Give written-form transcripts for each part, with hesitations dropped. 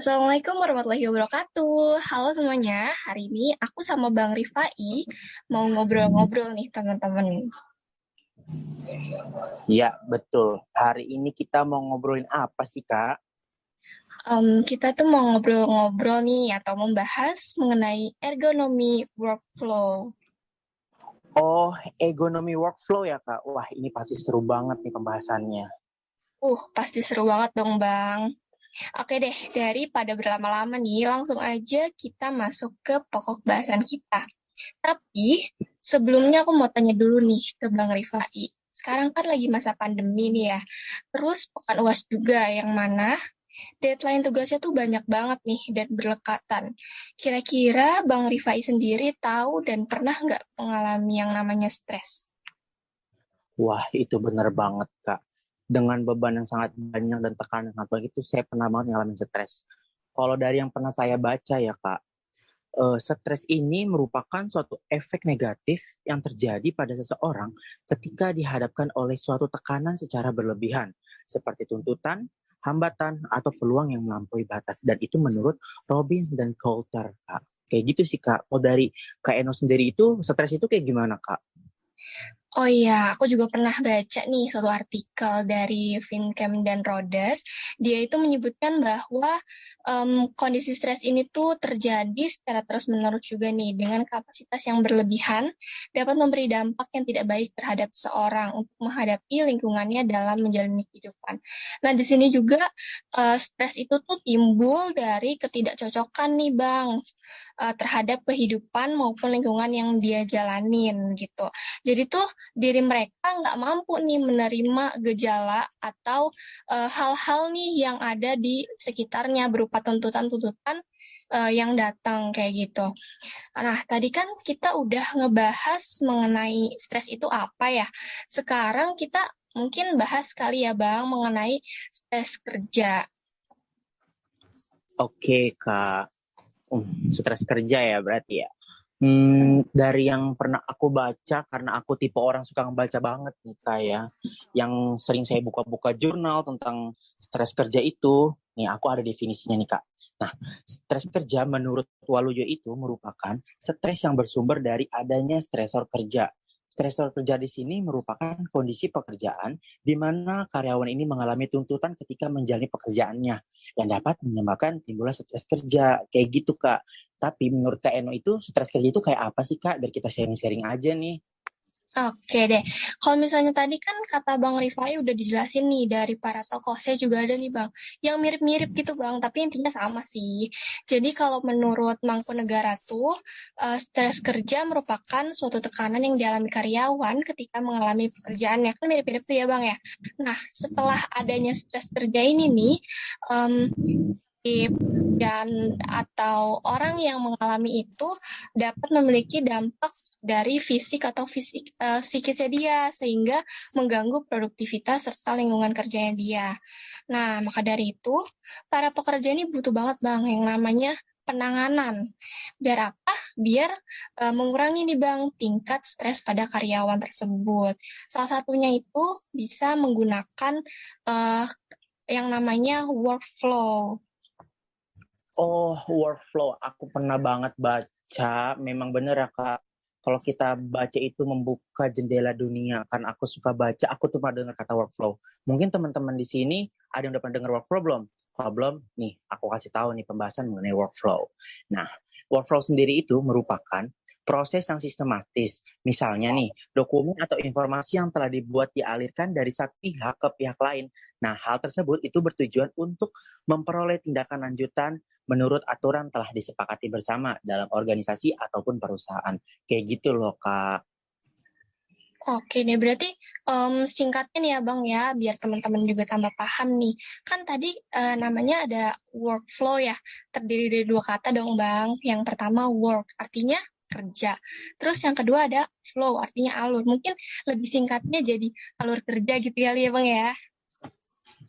Assalamualaikum warahmatullahi wabarakatuh. Halo semuanya, hari ini aku sama Bang Rifai mau ngobrol-ngobrol nih teman-teman. Iya, betul. Hari ini kita mau ngobrolin apa sih, Kak? Kita tuh mau ngobrol-ngobrol nih atau membahas mengenai ergonomi workflow. Oh, ergonomi workflow ya, Kak. Wah, ini pasti seru banget nih pembahasannya. Pasti seru banget dong Bang. Oke deh, daripada berlama-lama nih, langsung aja kita masuk ke pokok bahasan kita. Tapi sebelumnya aku mau tanya dulu nih ke Bang Rifai. Sekarang kan lagi masa pandemi nih ya. Terus pekan UAS juga yang mana deadline tugasnya tuh banyak banget nih dan berlekatan. Kira-kira Bang Rifai sendiri tahu dan pernah nggak mengalami yang namanya stres? Wah, itu bener banget, Kak. Dengan beban yang sangat banyak dan tekanan yang sangat banyak itu, saya pernah banget ngalamin stres. Kalau dari yang pernah saya baca ya, Kak, stres ini merupakan suatu efek negatif yang terjadi pada seseorang ketika dihadapkan oleh suatu tekanan secara berlebihan, seperti tuntutan, hambatan, atau peluang yang melampaui batas. Dan itu menurut Robbins dan Coulter, Kak. Kayak gitu sih, Kak. Kalau dari Kak Eno sendiri itu, stres itu kayak gimana, Kak? Oh iya, aku juga pernah baca nih suatu artikel dari Finchem dan Rhodes. Dia itu menyebutkan bahwa kondisi stres ini tuh terjadi secara terus-menerus juga nih dengan kapasitas yang berlebihan dapat memberi dampak yang tidak baik terhadap seseorang untuk menghadapi lingkungannya dalam menjalani kehidupan. Nah, di sini juga stres itu tuh timbul dari ketidakcocokan nih, Bang, terhadap kehidupan maupun lingkungan yang dia jalanin gitu. Jadi tuh diri mereka nggak mampu nih menerima gejala atau hal-hal nih yang ada di sekitarnya berupa tuntutan-tuntutan yang datang kayak gitu. Nah, tadi kan kita udah ngebahas mengenai stres itu apa ya. Sekarang kita mungkin bahas kali ya Bang mengenai stres kerja. Oke, Kak. Stres kerja ya berarti ya. Dari yang pernah aku baca, karena aku tipe orang suka ngebaca banget nih Kak ya, yang sering saya buka-buka jurnal tentang stres kerja itu, nih aku ada definisinya nih Kak. Nah, stres kerja menurut Waluyo itu merupakan stres yang bersumber dari adanya stresor kerja. Stresor kerja di sini merupakan kondisi pekerjaan di mana karyawan ini mengalami tuntutan ketika menjalani pekerjaannya yang dapat menyebabkan timbulnya stres kerja. Kayak gitu, Kak. Tapi menurut Kak Eno itu stres kerja itu kayak apa sih Kak? Biar kita sharing-sharing aja nih. Oke deh, kalau misalnya tadi kan kata Bang Rifai udah dijelasin nih dari para tokoh, saya juga ada nih Bang, yang mirip-mirip gitu Bang, tapi intinya sama sih. Jadi kalau menurut Mangkunegara tuh, stres kerja merupakan suatu tekanan yang dialami karyawan ketika mengalami pekerjaannya. Kan mirip-mirip tuh ya Bang ya. Nah, setelah adanya stres kerja ini nih, em, dan atau orang yang mengalami itu dapat memiliki dampak dari fisik atau psikisnya dia sehingga mengganggu produktivitas serta lingkungan kerjanya dia. Nah, maka dari itu para pekerja ini butuh banget Bang yang namanya penanganan. Biar apa? Biar mengurangi nih Bang tingkat stres pada karyawan tersebut. Salah satunya itu bisa menggunakan eh, yang namanya workflow. Oh, workflow. Aku pernah banget baca. Memang bener ya, Kak. Kalau kita baca itu membuka jendela dunia. Kan aku suka baca, aku tuh pernah dengar kata workflow. Mungkin teman-teman di sini ada yang udah pernah dengar workflow belum? Kalau belum, nih aku kasih tahu nih pembahasan mengenai workflow. Nah, workflow sendiri itu merupakan proses yang sistematis. Misalnya nih, dokumen atau informasi yang telah dibuat dialirkan dari satu pihak ke pihak lain. Nah, hal tersebut itu bertujuan untuk memperoleh tindakan lanjutan menurut aturan telah disepakati bersama dalam organisasi ataupun perusahaan. Kayak gitu loh, Kak. Oke deh, berarti singkatnya nih ya Bang ya, biar teman-teman juga tambah paham nih. Kan tadi namanya ada workflow ya, terdiri dari dua kata dong Bang. Yang pertama work, artinya kerja. Terus yang kedua ada flow, artinya alur. Mungkin lebih singkatnya jadi alur kerja gitu kali ya Bang ya.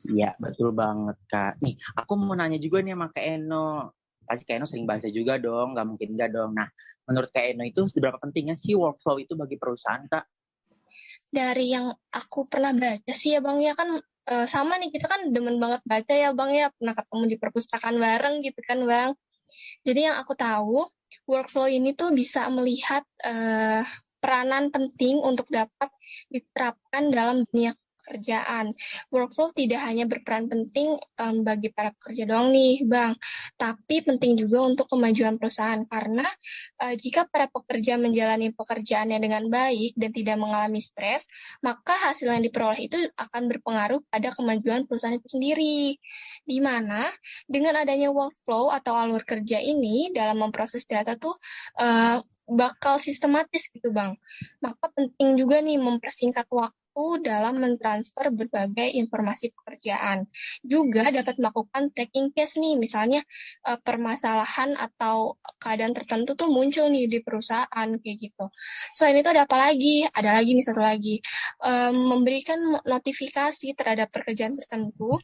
Iya, betul banget, Kak. Nih, aku mau nanya juga nih sama Kak Eno. Pasti Kak Eno sering baca juga dong, nggak mungkin nggak dong. Nah, menurut Kak Eno itu seberapa pentingnya sih workflow itu bagi perusahaan, Kak? Dari yang aku pernah baca sih ya Bang ya kan sama nih, kita kan demen banget baca ya Bang ya, pernah ketemu di perpustakaan bareng gitu kan Bang. Jadi yang aku tahu, workflow ini tuh bisa melihat peranan penting untuk dapat diterapkan dalam dunia pekerjaan. Workflow tidak hanya berperan penting bagi para pekerja doang nih, Bang, tapi penting juga untuk kemajuan perusahaan karena jika para pekerja menjalani pekerjaannya dengan baik dan tidak mengalami stres, maka hasil yang diperoleh itu akan berpengaruh pada kemajuan perusahaan itu sendiri. Di mana dengan adanya workflow atau alur kerja ini dalam memproses data tuh bakal sistematis gitu Bang. Maka penting juga nih mempersingkat waktu dalam mentransfer berbagai informasi pekerjaan. Juga dapat melakukan tracking case nih, misalnya permasalahan atau keadaan tertentu tuh muncul nih di perusahaan kayak gitu. Selain itu ada apa lagi? Ada lagi nih satu lagi, memberikan notifikasi terhadap pekerjaan tertentu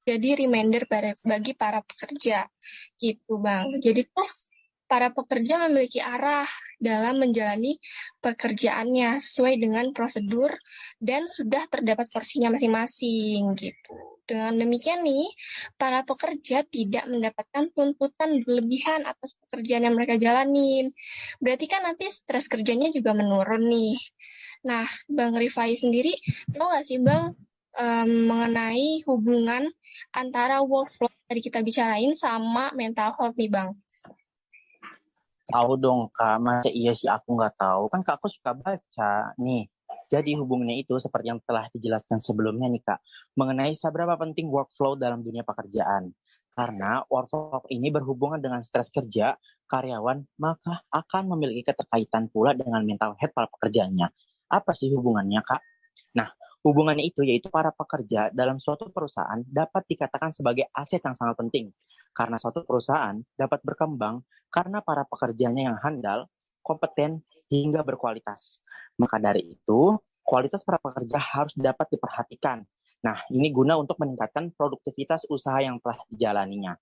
jadi reminder bagi para pekerja gitu Bang. Jadi tuh para pekerja memiliki arah dalam menjalani pekerjaannya sesuai dengan prosedur dan sudah terdapat porsinya masing-masing gitu. Dengan demikian nih, para pekerja tidak mendapatkan tuntutan berlebihan atas pekerjaan yang mereka jalanin. Berarti kan nanti stres kerjanya juga menurun nih. Nah, Bang Rifai sendiri, tahu nggak sih Bang mengenai hubungan antara workflow tadi kita bicarain sama mental health nih Bang? Tahu dong Kak, masa iya sih aku nggak tahu. Kan Kak aku suka baca nih. Jadi hubungannya itu seperti yang telah dijelaskan sebelumnya nih Kak, mengenai seberapa penting workflow dalam dunia pekerjaan. Karena workflow ini berhubungan dengan stres kerja, karyawan, maka akan memiliki keterkaitan pula dengan mental health para pekerjanya. Apa sih hubungannya Kak? Nah, hubungannya itu yaitu para pekerja dalam suatu perusahaan dapat dikatakan sebagai aset yang sangat penting. Karena suatu perusahaan dapat berkembang karena para pekerjanya yang handal, kompeten, hingga berkualitas. Maka dari itu, kualitas para pekerja harus dapat diperhatikan. Nah, ini guna untuk meningkatkan produktivitas usaha yang telah dijalaninya.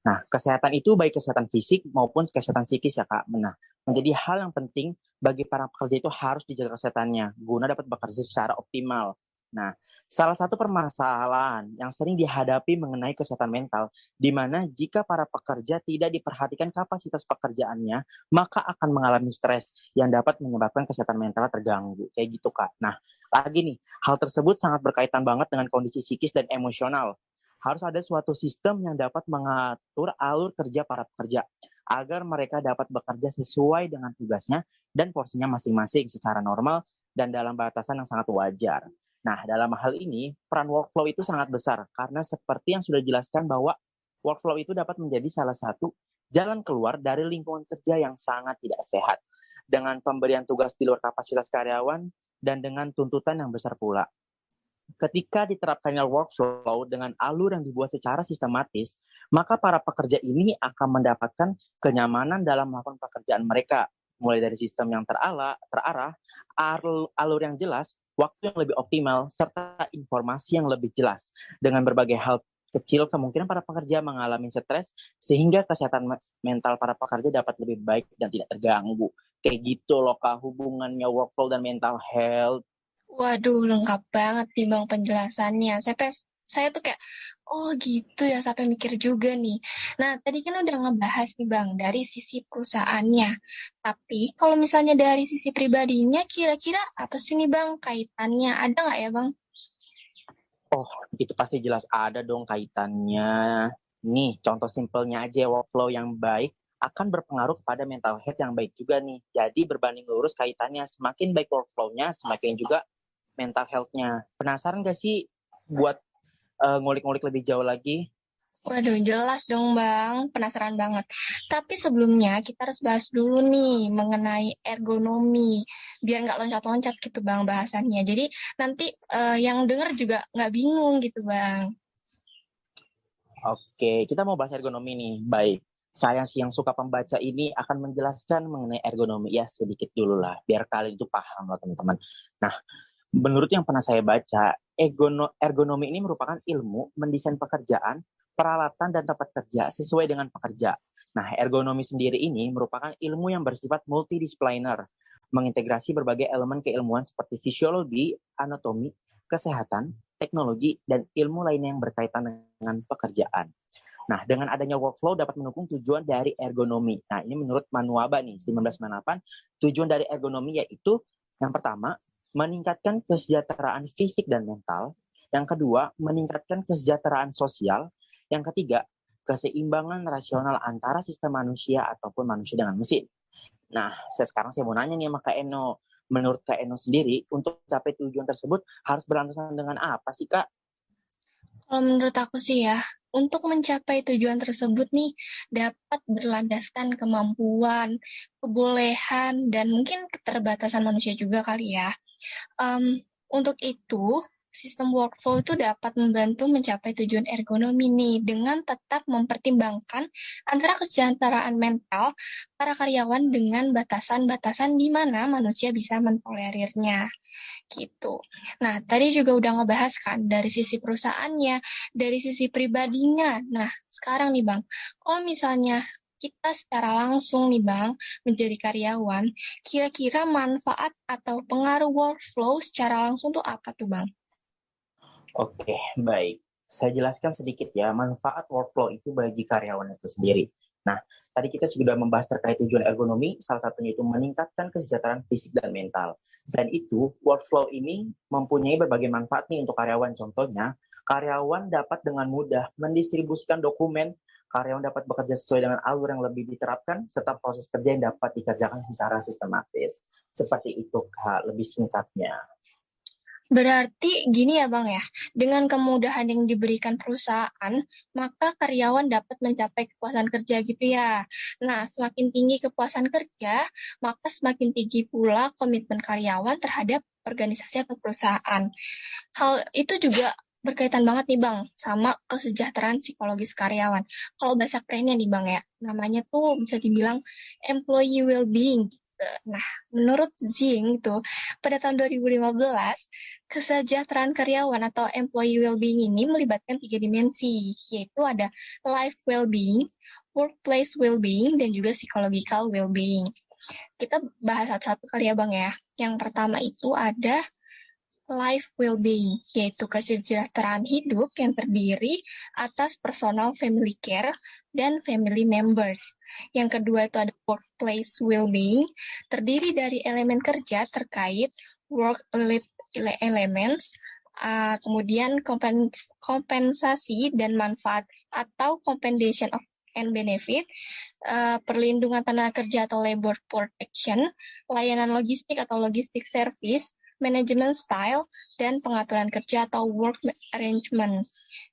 Nah, kesehatan itu baik kesehatan fisik maupun kesehatan psikis ya Kak. Nah, menjadi hal yang penting bagi para pekerja itu harus dijaga kesehatannya guna dapat bekerja secara optimal. Nah, salah satu permasalahan yang sering dihadapi mengenai kesehatan mental, di mana jika para pekerja tidak diperhatikan kapasitas pekerjaannya, maka akan mengalami stres yang dapat menyebabkan kesehatan mental terganggu. Kayak gitu, Kak. Nah, lagi nih, hal tersebut sangat berkaitan banget dengan kondisi psikis dan emosional. Harus ada suatu sistem yang dapat mengatur alur kerja para pekerja agar mereka dapat bekerja sesuai dengan tugasnya dan porsinya masing-masing secara normal dan dalam batasan yang sangat wajar. Nah, dalam hal ini, peran workflow itu sangat besar karena seperti yang sudah dijelaskan bahwa workflow itu dapat menjadi salah satu jalan keluar dari lingkungan kerja yang sangat tidak sehat dengan pemberian tugas di luar kapasitas karyawan dan dengan tuntutan yang besar pula. Ketika diterapkannya workflow dengan alur yang dibuat secara sistematis, maka para pekerja ini akan mendapatkan kenyamanan dalam melakukan pekerjaan mereka, mulai dari sistem yang terarah, alur yang jelas, waktu yang lebih optimal, serta informasi yang lebih jelas. Dengan berbagai hal kecil, kemungkinan para pekerja mengalami stres, sehingga kesehatan mental para pekerja dapat lebih baik dan tidak terganggu. Kayak gitu loh Kak, hubungannya workflow dan mental health. Waduh, lengkap banget nih Bang penjelasannya. Saya tuh kayak, oh gitu ya, sampai mikir juga nih. Nah, tadi kan udah ngebahas nih Bang, dari sisi perusahaannya. Tapi kalau misalnya dari sisi pribadinya, kira-kira apa sih nih Bang kaitannya? Ada nggak ya Bang? Oh, itu pasti jelas ada dong kaitannya. Nih, contoh simpelnya aja, workflow yang baik akan berpengaruh kepada mental health yang baik juga nih. Jadi berbanding lurus kaitannya, semakin baik workflow-nya, semakin juga mental health-nya. Penasaran gak sih buat ngulik-ngulik lebih jauh lagi? Waduh, jelas dong Bang. Penasaran banget. Tapi sebelumnya kita harus bahas dulu nih mengenai ergonomi. Biar nggak loncat-loncat gitu Bang bahasannya. Jadi nanti yang denger juga nggak bingung gitu Bang. Oke, kita mau bahas ergonomi nih. Baik, saya yang suka pembaca ini akan menjelaskan mengenai ergonomi. Ya, sedikit dulu lah, biar kalian itu paham lah teman-teman. Nah, menurut yang pernah saya baca, ergonomi ini merupakan ilmu mendesain pekerjaan, peralatan, dan tempat kerja sesuai dengan pekerja. Nah, ergonomi sendiri ini merupakan ilmu yang bersifat multidisipliner, mengintegrasi berbagai elemen keilmuan seperti fisiologi, anatomi, kesehatan, teknologi, dan ilmu lainnya yang berkaitan dengan pekerjaan. Nah, dengan adanya workflow dapat mendukung tujuan dari ergonomi. Nah, ini menurut Manuaba nih, 1998, tujuan dari ergonomi yaitu yang pertama, meningkatkan kesejahteraan fisik dan mental. Yang kedua, meningkatkan kesejahteraan sosial. Yang ketiga, keseimbangan rasional antara sistem manusia ataupun manusia dengan mesin. Nah, sekarang saya mau nanya nih sama Kak Eno. Menurut Kak Eno sendiri, untuk mencapai tujuan tersebut harus berlandasan dengan apa sih, Kak? Kalau menurut aku sih ya, untuk mencapai tujuan tersebut nih dapat berlandaskan kemampuan, kebolehan, dan mungkin keterbatasan manusia juga kali ya. Untuk itu, sistem workflow itu dapat membantu mencapai tujuan ergonomi nih dengan tetap mempertimbangkan antara kesejahteraan mental para karyawan dengan batasan-batasan di mana manusia bisa mentolerirnya gitu. Nah, tadi juga udah ngebahas kan dari sisi perusahaannya, dari sisi pribadinya. Nah, sekarang nih Bang, kalau misalnya kita secara langsung nih Bang menjadi karyawan, kira-kira manfaat atau pengaruh workflow secara langsung tuh apa tuh Bang? Oke, baik. Saya jelaskan sedikit ya, manfaat workflow itu bagi karyawan itu sendiri. Nah, tadi kita sudah membahas terkait tujuan ergonomi, salah satunya itu meningkatkan kesejahteraan fisik dan mental. Selain itu, workflow ini mempunyai berbagai manfaat nih untuk karyawan. Contohnya, karyawan dapat dengan mudah mendistribusikan dokumen, karyawan dapat bekerja sesuai dengan alur yang lebih diterapkan, serta proses kerja yang dapat dikerjakan secara sistematis. Seperti itu, Kak, lebih singkatnya. Berarti gini ya Bang ya, dengan kemudahan yang diberikan perusahaan, maka karyawan dapat mencapai kepuasan kerja gitu ya. Nah, semakin tinggi kepuasan kerja, maka semakin tinggi pula komitmen karyawan terhadap organisasi atau perusahaan. Hal itu juga berkaitan banget nih Bang, sama kesejahteraan psikologis karyawan. Kalau bahasa kerennya nih Bang ya, namanya tuh bisa dibilang employee well-being. Nah, menurut Zing tuh, pada tahun 2015, kesejahteraan karyawan atau employee well-being ini melibatkan 3 dimensi, yaitu ada life well-being, workplace well-being, dan juga psychological well-being. Kita bahas satu-satu kali ya Bang ya. Yang pertama itu ada life well-being, yaitu kesejahteraan hidup yang terdiri atas personal family care dan family members. Yang kedua itu ada workplace well-being, terdiri dari elemen kerja terkait work elements, kemudian kompensasi dan manfaat atau compensation of and benefit, perlindungan tenaga kerja atau labor protection, layanan logistik atau logistik service, manajemen style, dan pengaturan kerja atau work arrangement.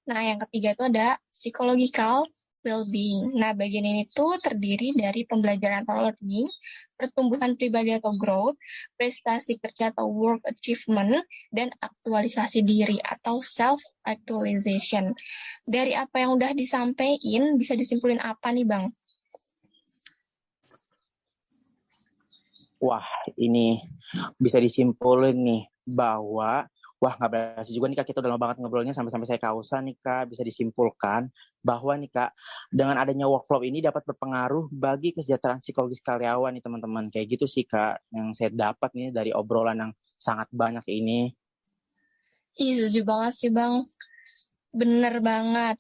Nah, yang ketiga itu ada psychological well-being. Nah, bagian ini tuh terdiri dari pembelajaran atau learning, pertumbuhan pribadi atau growth, prestasi kerja atau work achievement, dan aktualisasi diri atau self-actualization. Dari apa yang udah disampaikan, bisa disimpulin apa nih, Bang? Wah, ini bisa disimpulin nih bahwa nggak berhasil juga nih Kak, kita udah lama banget ngobrolnya sampai saya kausan nih Kak. Bisa disimpulkan bahwa nih Kak, dengan adanya workflow ini dapat berpengaruh bagi kesejahteraan psikologis karyawan nih teman-teman. Kayak gitu sih Kak yang saya dapat nih dari obrolan yang sangat banyak ini. Ih, setuju banget sih Bang. Bener banget.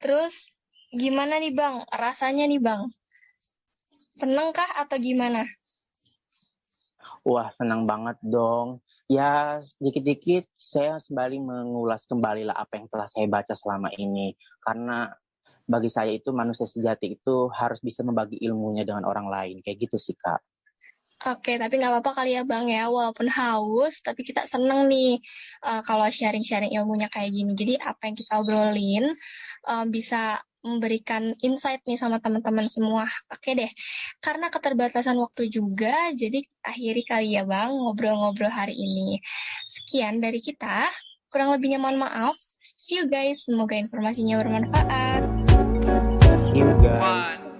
Terus gimana nih Bang? Rasanya nih Bang? Seneng kah atau gimana? Wah, senang banget dong. Ya, sedikit-dikit saya kembali mengulas kembali lah apa yang telah saya baca selama ini. Karena bagi saya itu manusia sejati itu harus bisa membagi ilmunya dengan orang lain. Kayak gitu sih, Kak. Oke, tapi nggak apa-apa kali ya Bang ya, walaupun haus, tapi kita seneng nih kalau sharing-sharing ilmunya kayak gini. Jadi apa yang kita obrolin bisa memberikan insight nih sama teman-teman semua. Oke deh, karena keterbatasan waktu juga, jadi akhiri kali ya Bang ngobrol-ngobrol hari ini. Sekian dari kita, kurang lebihnya mohon maaf. See you guys, semoga informasinya bermanfaat. See you guys.